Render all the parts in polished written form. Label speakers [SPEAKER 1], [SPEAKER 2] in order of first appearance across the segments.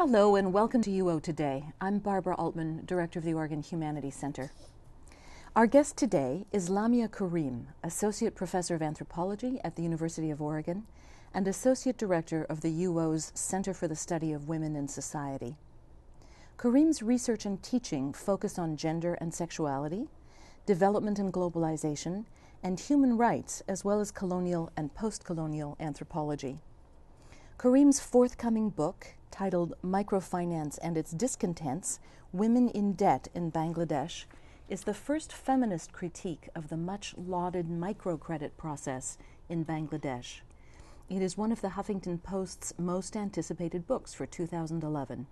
[SPEAKER 1] Hello and welcome to UO Today. I'm Barbara Altman, Director of the Oregon Humanities Center. Our guest today is Lamia Karim, Associate Professor of Anthropology at the University of Oregon and Associate Director of the UO's Center for the Study of Women in Society. Karim's research and teaching focus on gender and sexuality, development and globalization, and human rights, as well as colonial and post-colonial anthropology. Karim's forthcoming book, titled Microfinance and Its Discontents, Women in Debt in Bangladesh, is the first feminist critique of the much-lauded microcredit process in Bangladesh. It is one of the Huffington Post's most anticipated books for 2011.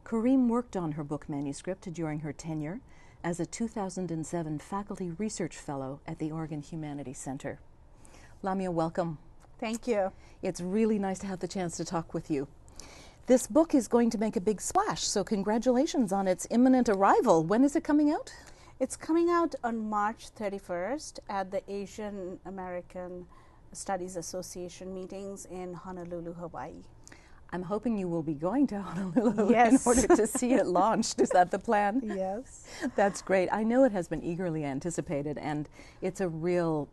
[SPEAKER 1] Karim worked on her book manuscript during her tenure as a 2007 Faculty Research Fellow at the Oregon Humanities Center. Lamia, welcome.
[SPEAKER 2] Thank you.
[SPEAKER 1] It's really nice to have the chance to talk with you. This book is going to make a big splash, so congratulations on its imminent arrival. When is it coming out?
[SPEAKER 2] It's coming out on March 31st at the Asian American Studies Association meetings in Honolulu, Hawaii.
[SPEAKER 1] I'm hoping you will be going to Honolulu
[SPEAKER 2] Yes.
[SPEAKER 1] in order to see it launched. Is that the plan?
[SPEAKER 2] Yes.
[SPEAKER 1] That's great. I know it has been eagerly anticipated, and it's a real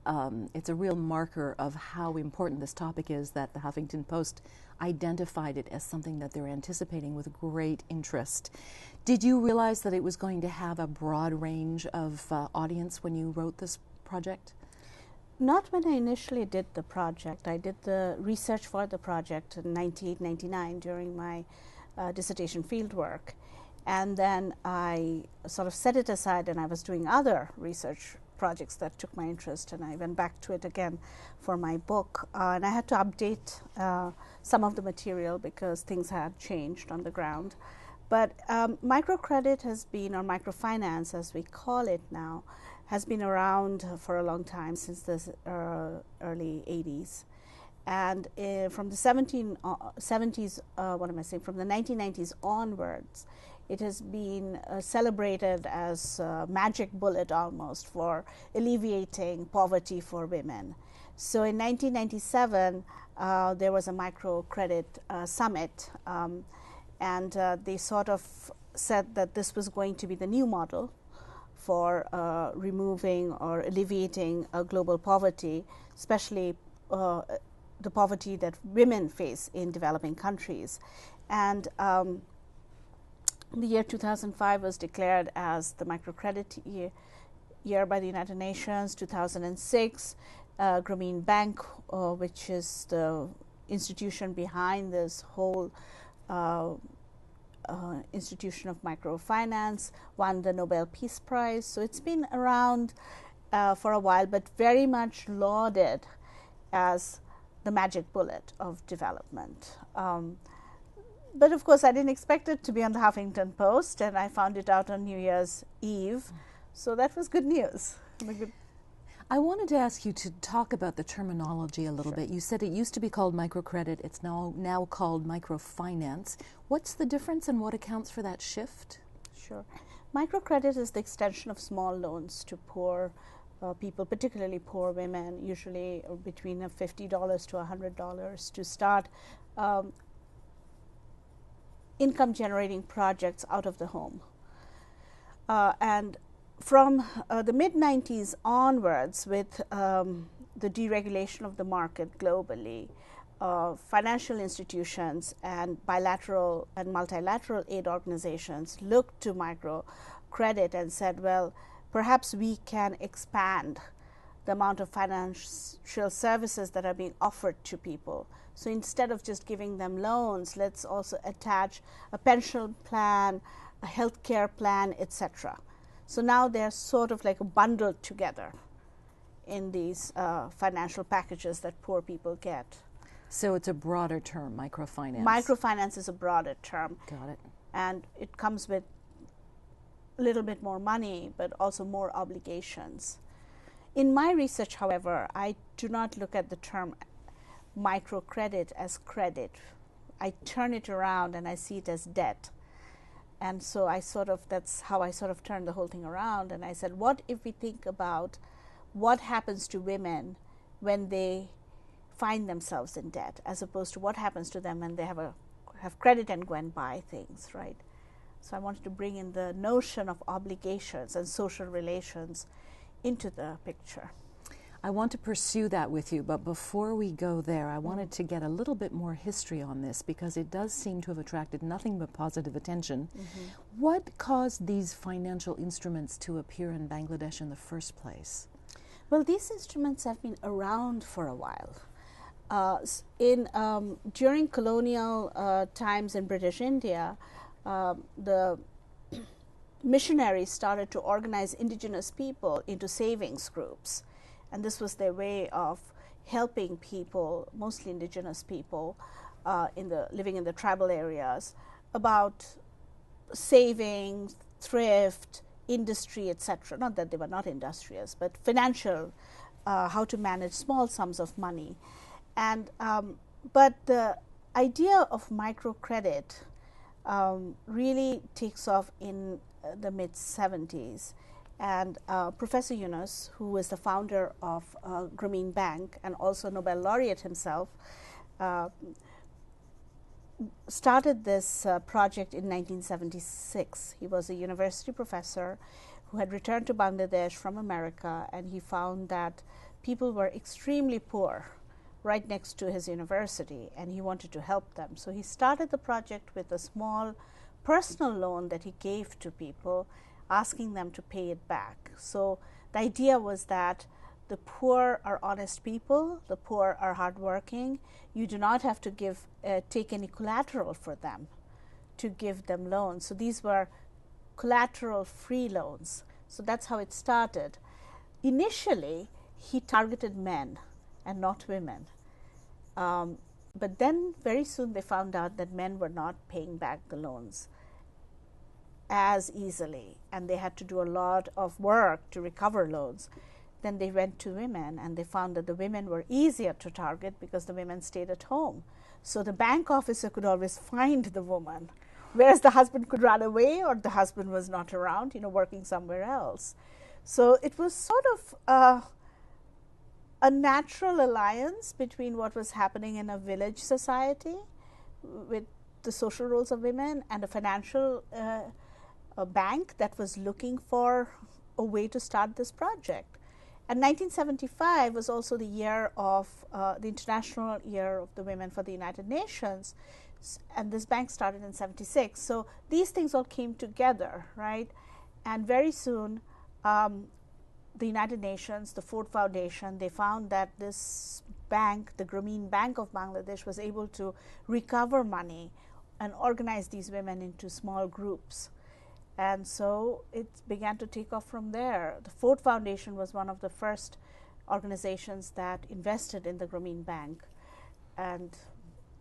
[SPEAKER 1] marker of how important this topic is that the Huffington Post identified it as something that they're anticipating with great interest. Did you realize that it was going to have a broad range of audience when you wrote this project?
[SPEAKER 2] Not when I initially did the project. I did the research for the project in 1999 during my dissertation fieldwork. And then I sort of set it aside and I was doing other research projects that took my interest, and I went back to it again for my book. And I had to update some of the material because things had changed on the ground. But microcredit has been, or microfinance as we call it now, has been around for a long time, since the early 80s. And from the 70s, from the 1990s onwards, it has been celebrated as a magic bullet almost for alleviating poverty for women. So in 1997, there was a microcredit summit, and they sort of said that this was going to be the new model for removing or alleviating global poverty, especially the poverty that women face in developing countries. And the year 2005 was declared as the microcredit year by the United Nations. 2006, Grameen Bank, which is the institution behind this whole institution of microfinance, won the Nobel Peace Prize. So it's been around for a while, but very much lauded as the magic bullet of development. But of course, I didn't expect it to be on the Huffington Post, and I found it out on New Year's Eve. So that was good news.
[SPEAKER 1] I wanted to ask you to talk about the terminology a little bit. You said it used to be called microcredit. It's now called microfinance. What's the difference and what accounts for that shift?
[SPEAKER 2] Sure. Microcredit is the extension of small loans to poor people, particularly poor women, usually between $50 to $100, to start income-generating projects out of the home. And from the mid-90s onwards, with the deregulation of the market globally, financial institutions and bilateral and multilateral aid organizations looked to microcredit and said, well, perhaps we can expand the amount of financial services that are being offered to people. So instead of just giving them loans, let's also attach a pension plan, a healthcare plan, etc. So now they're sort of like bundled together in these financial packages that poor people get.
[SPEAKER 1] So it's a broader term, microfinance.
[SPEAKER 2] Microfinance is a broader term.
[SPEAKER 1] Got it.
[SPEAKER 2] And it comes with a little bit more money, but also more obligations. In my research, however, I do not look at the term microcredit as credit. I turn it around and I see it as debt. And so that's how I sort of turned the whole thing around. And I said, what if we think about what happens to women when they find themselves in debt, as opposed to what happens to them when they have have credit and go and buy things, right? So I wanted to bring in the notion of obligations and social relations into the picture.
[SPEAKER 1] I want to pursue that with you, but before we go there, I wanted to get a little bit more history on this, because it does seem to have attracted nothing but positive attention. What caused these financial instruments to appear in Bangladesh in the first place?
[SPEAKER 2] Well, these instruments have been around for a while. During colonial times in British India, the missionaries started to organize indigenous people into savings groups. And this was their way of helping people, mostly indigenous people, living in the tribal areas, about saving, thrift, industry, etc. Not that they were not industrious, but financial, how to manage small sums of money. And but the idea of microcredit really takes off in the mid-70s. And Professor Yunus, who was the founder of Grameen Bank and also Nobel laureate himself, started this project in 1976. He was a university professor who had returned to Bangladesh from America, and he found that people were extremely poor right next to his university, and he wanted to help them. So he started the project with a small personal loan that he gave to people, asking them to pay it back. So the idea was that the poor are honest people, the poor are hardworking. You do not have to take any collateral for them to give them loans. So these were collateral-free loans. So that's how it started. Initially, he targeted men and not women. But then very soon they found out that men were not paying back the loans as easily, and they had to do a lot of work to recover loans. Then they went to women, and they found that the women were easier to target because the women stayed at home. So the bank officer could always find the woman, whereas the husband could run away, or the husband was not around, working somewhere else. So it was sort of a natural alliance between what was happening in a village society with the social roles of women and a financial a bank that was looking for a way to start this project. And 1975 was also the year of the International Year of the Women for the United Nations, and this bank started in 76. So these things all came together, right? And very soon, the United Nations, the Ford Foundation, they found that this bank, the Grameen Bank of Bangladesh, was able to recover money and organize these women into small groups. And so it began to take off from there. The Ford Foundation was one of the first organizations that invested in the Grameen Bank. And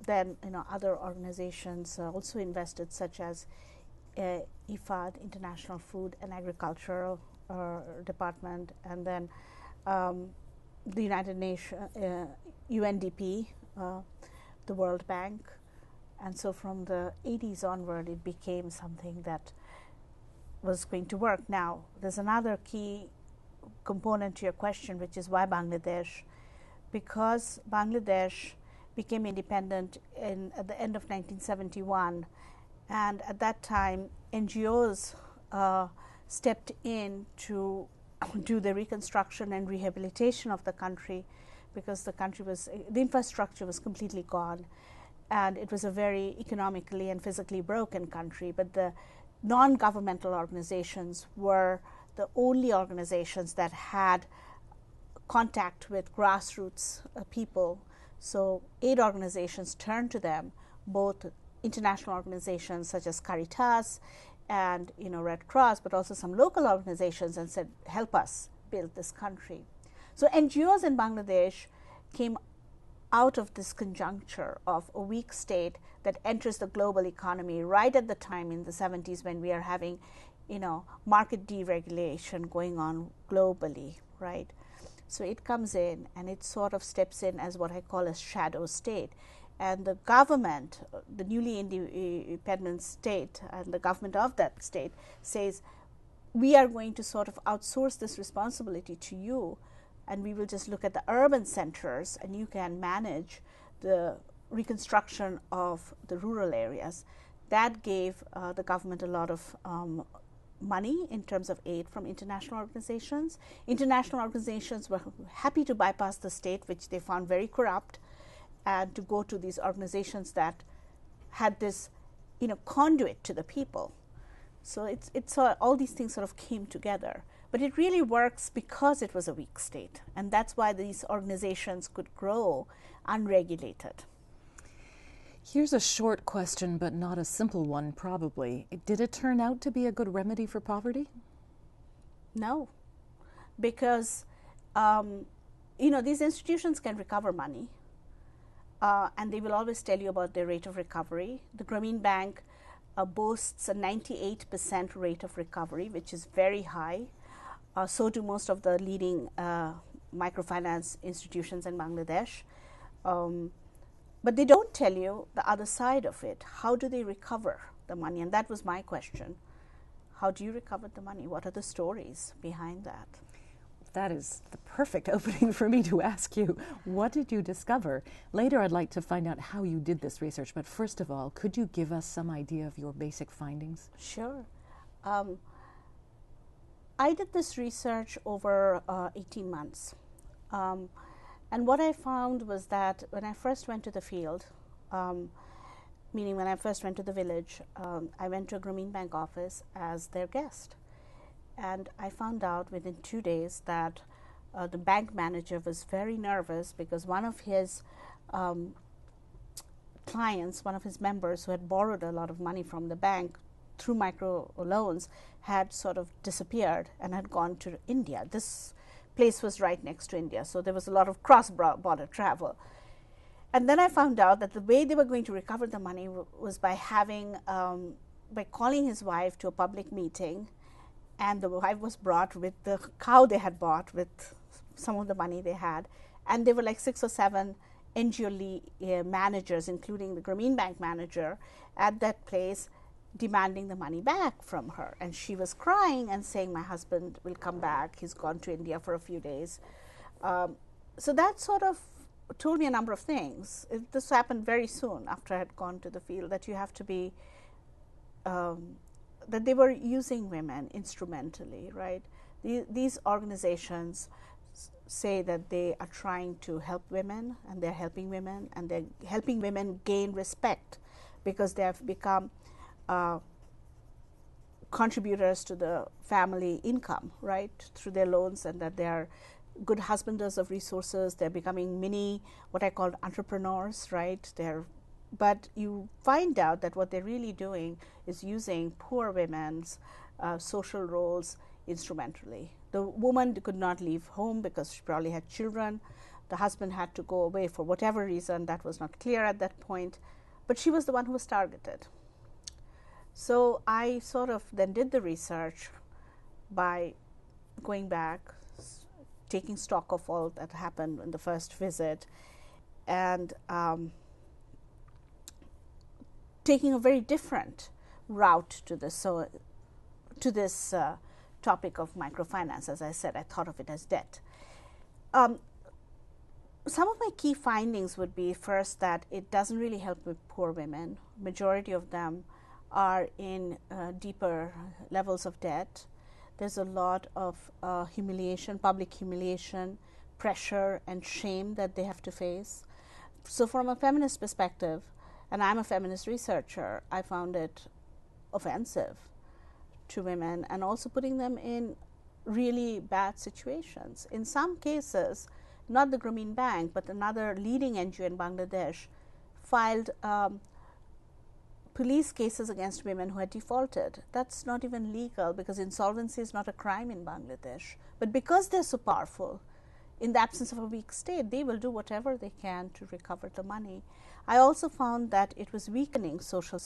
[SPEAKER 2] then other organizations also invested, such as IFAD, International Food and Agricultural Department, and then the United Nations, UNDP, the World Bank. And so from the 80s onward, it became something that was going to work. Now, there's another key component to your question, which is why Bangladesh? Because Bangladesh became independent at the end of 1971, and at that time, NGOs stepped in to do the reconstruction and rehabilitation of the country, because the infrastructure was completely gone, and it was a very economically and physically broken country. But the non-governmental organizations were the only organizations that had contact with grassroots people. So aid organizations turned to them, both international organizations such as Caritas and Red Cross, but also some local organizations, and said, help us build this country. So NGOs in Bangladesh came out of this conjuncture of a weak state that enters the global economy right at the time in the 70s, when we are having, market deregulation going on globally, right? So it comes in and it sort of steps in as what I call a shadow state. And the government, the newly independent state, and the government of that state says, we are going to sort of outsource this responsibility to you, and we will just look at the urban centers, and you can manage the reconstruction of the rural areas. That gave the government a lot of money in terms of aid from international organizations. International organizations were happy to bypass the state, which they found very corrupt, and to go to these organizations that had this, conduit to the people. So it's all these things sort of came together. But it really works because it was a weak state, and that's why these organizations could grow unregulated.
[SPEAKER 1] Here's a short question, but not a simple one, probably. Did it turn out to be a good remedy for poverty?
[SPEAKER 2] No, because, these institutions can recover money, and they will always tell you about their rate of recovery. The Grameen Bank boasts a 98% rate of recovery, which is very high. So do most of the leading microfinance institutions in Bangladesh. But they don't tell you the other side of it. How do they recover the money? And that was my question. How do you recover the money? What are the stories behind that?
[SPEAKER 1] That is the perfect opening for me to ask you. What did you discover? Later, I'd like to find out how you did this research. But first of all, could you give us some idea of your basic findings?
[SPEAKER 2] Sure. I did this research over 18 months. And what I found was that when I first went to the field, meaning when I first went to the village, I went to a Grameen Bank office as their guest. And I found out within 2 days that the bank manager was very nervous because one of his clients, one of his members who had borrowed a lot of money from the bank through micro loans, had sort of disappeared and had gone to India. This place was right next to India, so there was a lot of cross-border travel. And then I found out that the way they were going to recover the money was by by calling his wife to a public meeting, and the wife was brought with the cow they had bought with some of the money they had, and there were like 6 or 7 NGO managers, including the Grameen Bank manager, at that place demanding the money back from her. And she was crying and saying, my husband will come back, he's gone to India for a few days. So that sort of told me a number of things. This happened very soon after I had gone to the field, that you have to be, that they were using women instrumentally, right? These organizations say that they are trying to help women, and they're helping women, and they're helping women gain respect because they have become contributors to the family income, right, through their loans, and that they are good husbanders of resources. They're becoming mini, what I call entrepreneurs, right? But you find out that what they're really doing is using poor women's social roles instrumentally. The woman could not leave home because she probably had children. The husband had to go away for whatever reason. That was not clear at that point. But she was the one who was targeted. So I sort of then did the research by going back, taking stock of all that happened in the first visit, and taking a very different route to this. So to this topic of microfinance, as I said, I thought of it as debt. Some of my key findings would be, first, that it doesn't really help with poor women. Majority of them are in deeper levels of debt. There's a lot of humiliation, public humiliation, pressure and shame that they have to face. So from a feminist perspective, and I'm a feminist researcher, I found it offensive to women and also putting them in really bad situations. In some cases, not the Grameen Bank, but another leading NGO in Bangladesh filed police cases against women who had defaulted. That's not even legal because insolvency is not a crime in Bangladesh. But because they're so powerful, in the absence of a weak state, they will do whatever they can to recover the money. I also found that it was weakening social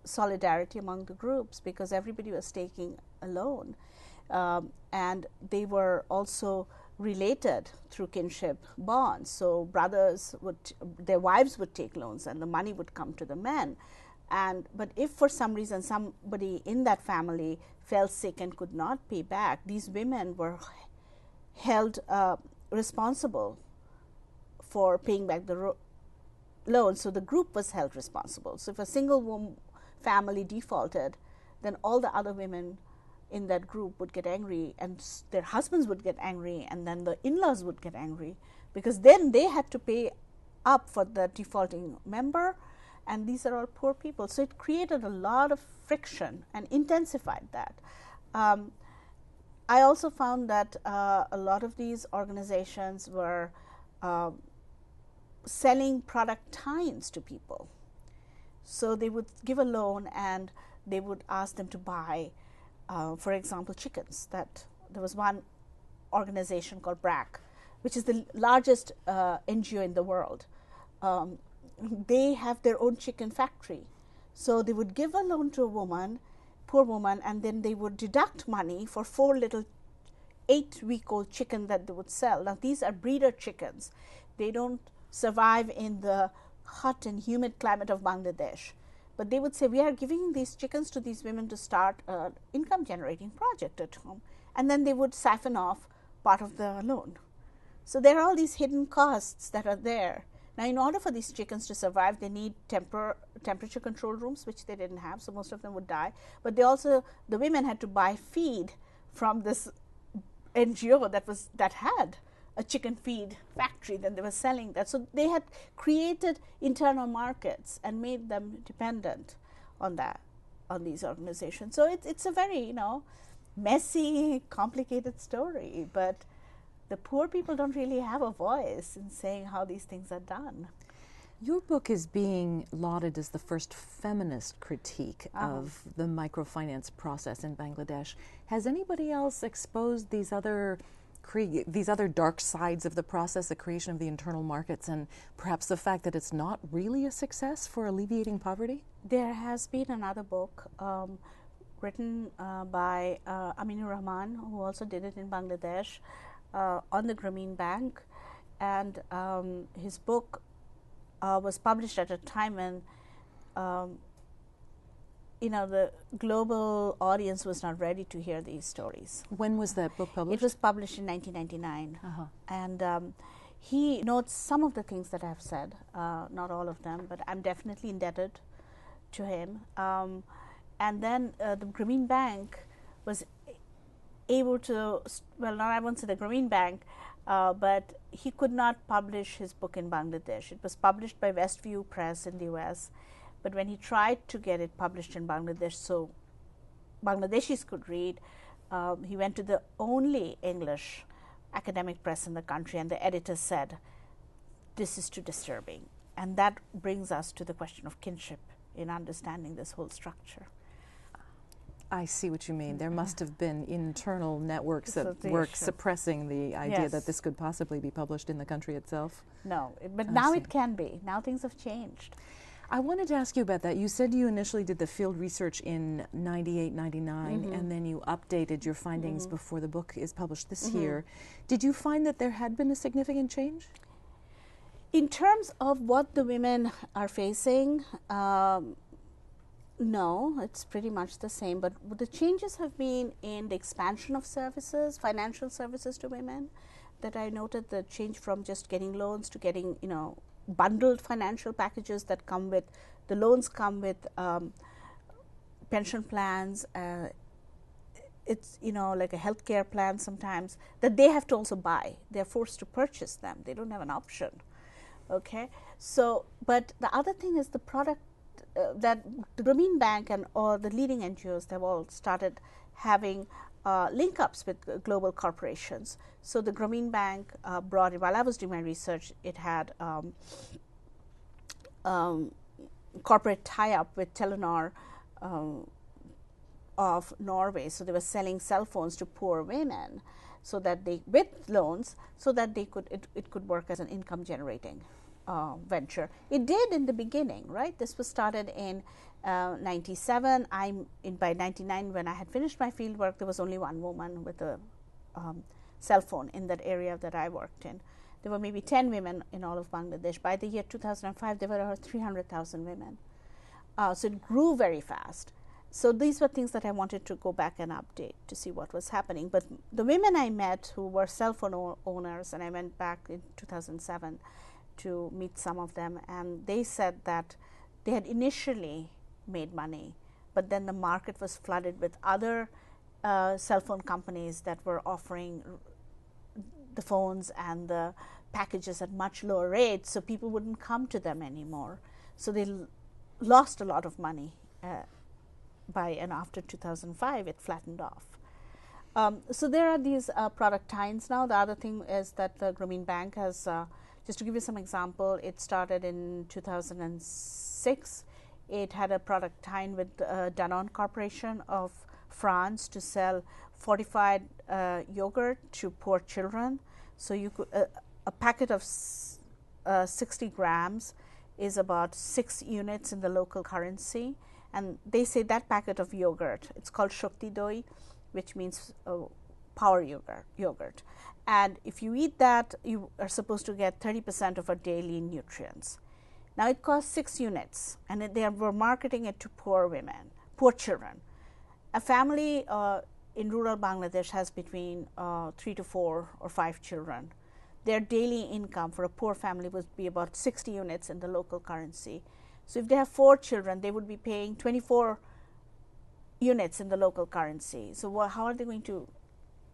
[SPEAKER 2] solidarity among the groups because everybody was taking a loan. And they were also related through kinship bonds. So brothers their wives would take loans and the money would come to the men. But if for some reason somebody in that family fell sick and could not pay back, these women were held responsible for paying back the loans, so the group was held responsible. So if a single family defaulted, then all the other women in that group would get angry, and their husbands would get angry, and then the in-laws would get angry, because then they had to pay up for the defaulting member, and these are all poor people. So it created a lot of friction and intensified that. I also found that a lot of these organizations were selling product times to people. So they would give a loan and they would ask them to buy, for example, chickens. That there was one organization called BRAC, which is the largest NGO in the world. They have their own chicken factory. So they would give a loan to a woman, poor woman, and then they would deduct money for 4 little 8-week-old chicken that they would sell. Now these are breeder chickens. They don't survive in the hot and humid climate of Bangladesh. But they would say, we are giving these chickens to these women to start an income generating project at home. And then they would siphon off part of the loan. So there are all these hidden costs that are there. Now, in order for these chickens to survive, they need temperature control rooms, which they didn't have, so most of them would die. But the women had to buy feed from this NGO that had a chicken feed factory. Then they were selling that. So they had created internal markets and made them dependent on these organizations. So it's a very, messy, complicated story, but the poor people don't really have a voice in saying how these things are done.
[SPEAKER 1] Your book is being lauded as the first feminist critique of the microfinance process in Bangladesh. Has anybody else exposed these other dark sides of the process, the creation of the internal markets, and perhaps the fact that it's not really a success for alleviating poverty?
[SPEAKER 2] There has been another book written by Aminur Rahman, who also did it in Bangladesh, on the Grameen Bank, and his book was published at a time when the global audience was not ready to hear these stories.
[SPEAKER 1] When was that book published?
[SPEAKER 2] It was published in 1999, and he notes some of the things that I've said, not all of them, but I'm definitely indebted to him. And then the Grameen Bank was able to, I won't say the Grameen Bank, but he could not publish his book in Bangladesh. It was published by Westview Press in the US, but when he tried to get it published in Bangladesh so Bangladeshis could read, he went to the only English academic press in the country, and the editor said, this is too disturbing. And that brings us to the question of kinship in understanding this whole structure.
[SPEAKER 1] I see what you mean. There must have been internal networks that were suppressing the idea that this could possibly be published in the country itself.
[SPEAKER 2] No, but now it can be. Now things have changed.
[SPEAKER 1] I wanted to ask you about that. You said you initially did the field research in 98, 99, and then you updated your findings before the book is published this year. Did you find that there had been a significant change?
[SPEAKER 2] In terms of what the women are facing, no, it's pretty much the same, but the changes have been in the expansion of services, financial services to women, that I noted the change from just getting loans to getting, bundled financial packages that come with, the loans come with pension plans, it's, like a healthcare plan sometimes, that they have to also buy. They're forced to purchase them. They don't have an option, okay? So, but the other thing is the product, that the Grameen Bank and all the leading NGOs, they've all started having link-ups with global corporations. So the Grameen Bank brought in, while I was doing my research, it had corporate tie-up with Telenor of Norway. So they were selling cell phones to poor women, so that they, with loans, so that they could, it could work as an income-generating venture. It did in the beginning, right? This was started in 97. By 99, when I had finished my field work, there was only one woman with a cell phone in that area that I worked in. There were maybe 10 women in all of Bangladesh. By the year 2005, there were over 300,000 women. So it grew very fast. So these were things that I wanted to go back and update to see what was happening. But the women I met who were cell phone owners, and I went back in 2007, to meet some of them, and they said that they had initially made money, but then the market was flooded with other cell phone companies that were offering the phones and the packages at much lower rates, so people wouldn't come to them anymore. So they lost a lot of money and after 2005 it flattened off. So there are these product tines now. The other thing is that the Grameen Bank has, just to give you some example, it started in 2006. It had a product tine with Danone Corporation of France to sell fortified yogurt to poor children. So you could, a packet of 60 grams is about 6 units in the local currency, and they say that packet of yogurt, it's called Shakti Doi, which means power yogurt. And if you eat that, you are supposed to get 30% of our daily nutrients. Now it costs 6 units, and they were marketing it to poor women, poor children. A family in rural Bangladesh has between 3 to 4 or 5 children. Their daily income for a poor family would be about 60 units in the local currency. So if they have 4 children, they would be paying 24 units in the local currency. So how are they going to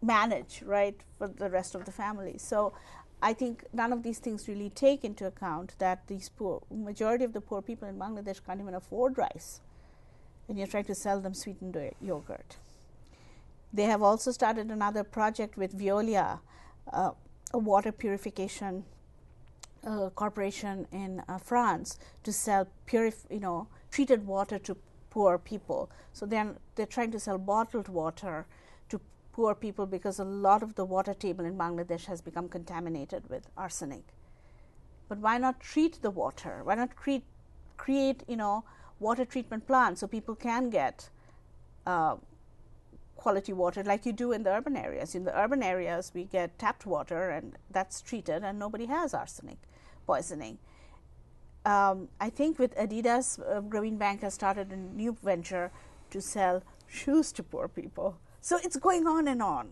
[SPEAKER 2] manage, right, for the rest of the family? So I think none of these things really take into account that these majority of the poor people in Bangladesh can't even afford rice, and you're trying to sell them sweetened yogurt. They have also started another project with Veolia, a water purification corporation in France, to sell treated water to poor people. So they're trying to sell bottled water to poor people because a lot of the water table in Bangladesh has become contaminated with arsenic. But why not treat the water? Why not create water treatment plants so people can get quality water like you do in the urban areas? In the urban areas, we get tapped water, and that's treated, and nobody has arsenic poisoning. I think with Adidas, Grameen Bank has started a new venture to sell shoes to poor people. So it's going on and on.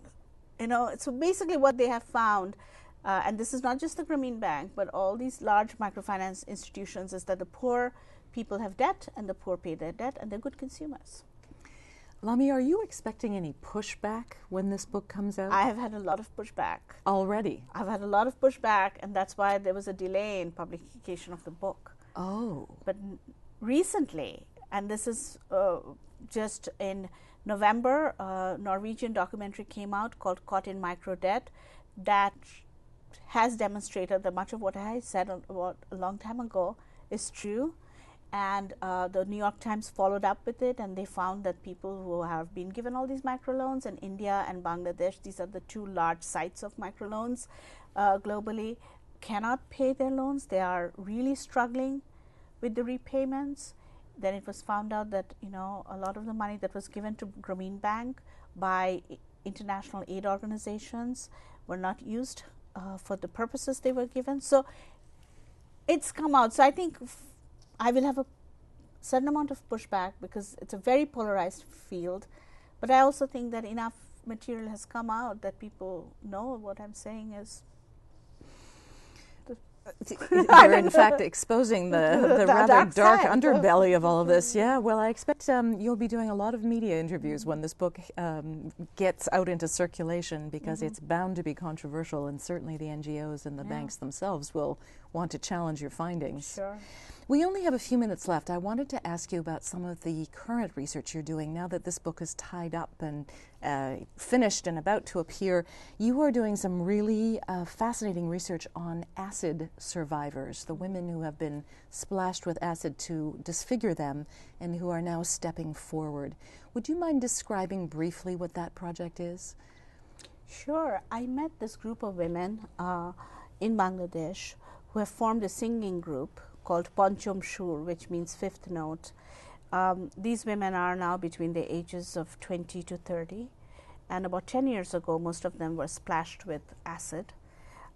[SPEAKER 2] So basically what they have found, and this is not just the Grameen Bank, but all these large microfinance institutions, is that the poor people have debt, and the poor pay their debt, and they're good consumers.
[SPEAKER 1] Lamia, are you expecting any pushback when this book comes out?
[SPEAKER 2] I have had a lot of pushback.
[SPEAKER 1] Already?
[SPEAKER 2] I've had a lot of pushback, and that's why there was a delay in publication of the book.
[SPEAKER 1] Oh.
[SPEAKER 2] But recently, and this is just in November, a Norwegian documentary came out called Caught in Microdebt that has demonstrated that much of what I said a long time ago is true. And the New York Times followed up with it, and they found that people who have been given all these microloans in India and Bangladesh, these are the 2 large sites of microloans globally, cannot pay their loans. They are really struggling with the repayments. Then it was found out that a lot of the money that was given to Grameen Bank by international aid organizations were not used for the purposes they were given. So it's come out. So I think I will have a certain amount of pushback because it's a very polarized field, but I also think that enough material has come out that people know what I'm saying is.
[SPEAKER 1] You're in fact exposing the rather dark underbelly of all of this. Yeah, well, I expect you'll be doing a lot of media interviews when this book gets out into circulation, because it's bound to be controversial, and certainly the NGOs and the banks themselves will want to challenge your findings.
[SPEAKER 2] Sure.
[SPEAKER 1] We only have a few minutes left. I wanted to ask you about some of the current research you're doing now that this book is tied up and finished and about to appear. You are doing some really fascinating research on acid survivors, the women who have been splashed with acid to disfigure them and who are now stepping forward. Would you mind describing briefly what that project is?
[SPEAKER 2] Sure. I met this group of women in Bangladesh who have formed a singing group called Pancham Shur, which means 5th note. These women are now between the ages of 20 to 30, and about 10 years ago most of them were splashed with acid,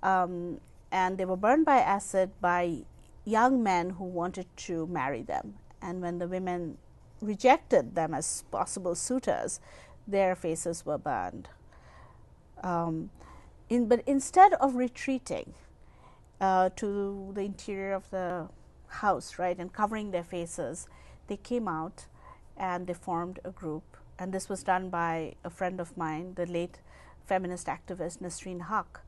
[SPEAKER 2] and they were burned by acid by young men who wanted to marry them, and when the women rejected them as possible suitors, their faces were burned. But instead of retreating, to the interior of the house, right, and covering their faces. They came out and they formed a group. And this was done by a friend of mine, the late feminist activist Nasreen Haq,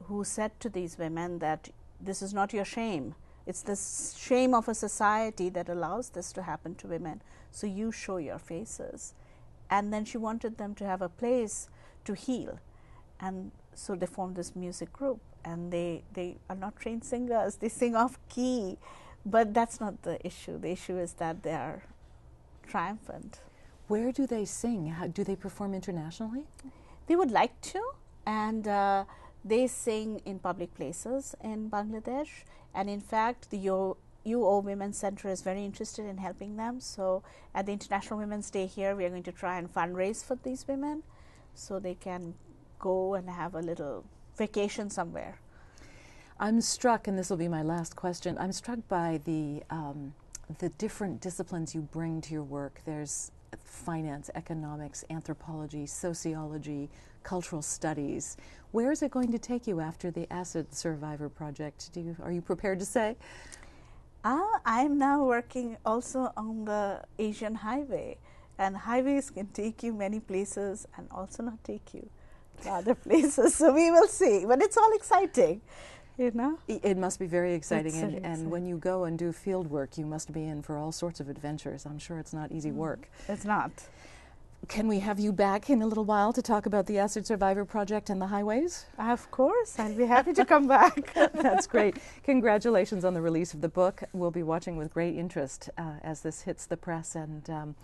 [SPEAKER 2] who said to these women that this is not your shame. It's the shame of a society that allows this to happen to women. So you show your faces. And then she wanted them to have a place to heal. And so they formed this music group. And they are not trained singers. They sing off key. But that's not the issue. The issue is that they are triumphant.
[SPEAKER 1] Where do they sing? How, do they perform internationally?
[SPEAKER 2] They would like to. And they sing in public places in Bangladesh. And in fact, the UO Women's Center is very interested in helping them. So at the International Women's Day here, we are going to try and fundraise for these women so they can go and have a little vacation somewhere.
[SPEAKER 1] I'm struck, and this will be my last question, I'm struck by the different disciplines you bring to your work. There's finance, economics, anthropology, sociology, cultural studies. Where is it going to take you after the Acid Survivor Project? Are you prepared to say?
[SPEAKER 2] I'm now working also on the Asian highway, and highways can take you many places and also not take you to other places. So we will see, but it's all exciting, you know.
[SPEAKER 1] It must be very exciting, and when you go and do field work, you must be in for all sorts of adventures. I'm sure it's not easy work.
[SPEAKER 2] It's not.
[SPEAKER 1] Can we have you back in a little while to talk about the Acid Survivor Project and the highways?
[SPEAKER 2] Of course, I'll be happy to come back.
[SPEAKER 1] That's great. Congratulations on the release of the book. We'll be watching with great interest as this hits the press, and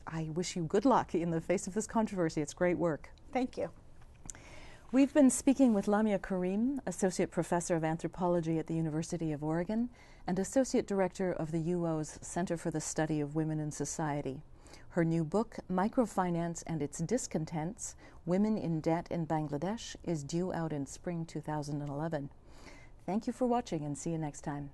[SPEAKER 1] I wish you good luck in the face of this controversy. It's great work.
[SPEAKER 2] Thank you.
[SPEAKER 1] We've been speaking with Lamia Karim, Associate Professor of Anthropology at the University of Oregon and Associate Director of the UO's Center for the Study of Women in Society. Her new book, Microfinance and Its Discontents, Women in Debt in Bangladesh, is due out in spring 2011. Thank you for watching, and see you next time.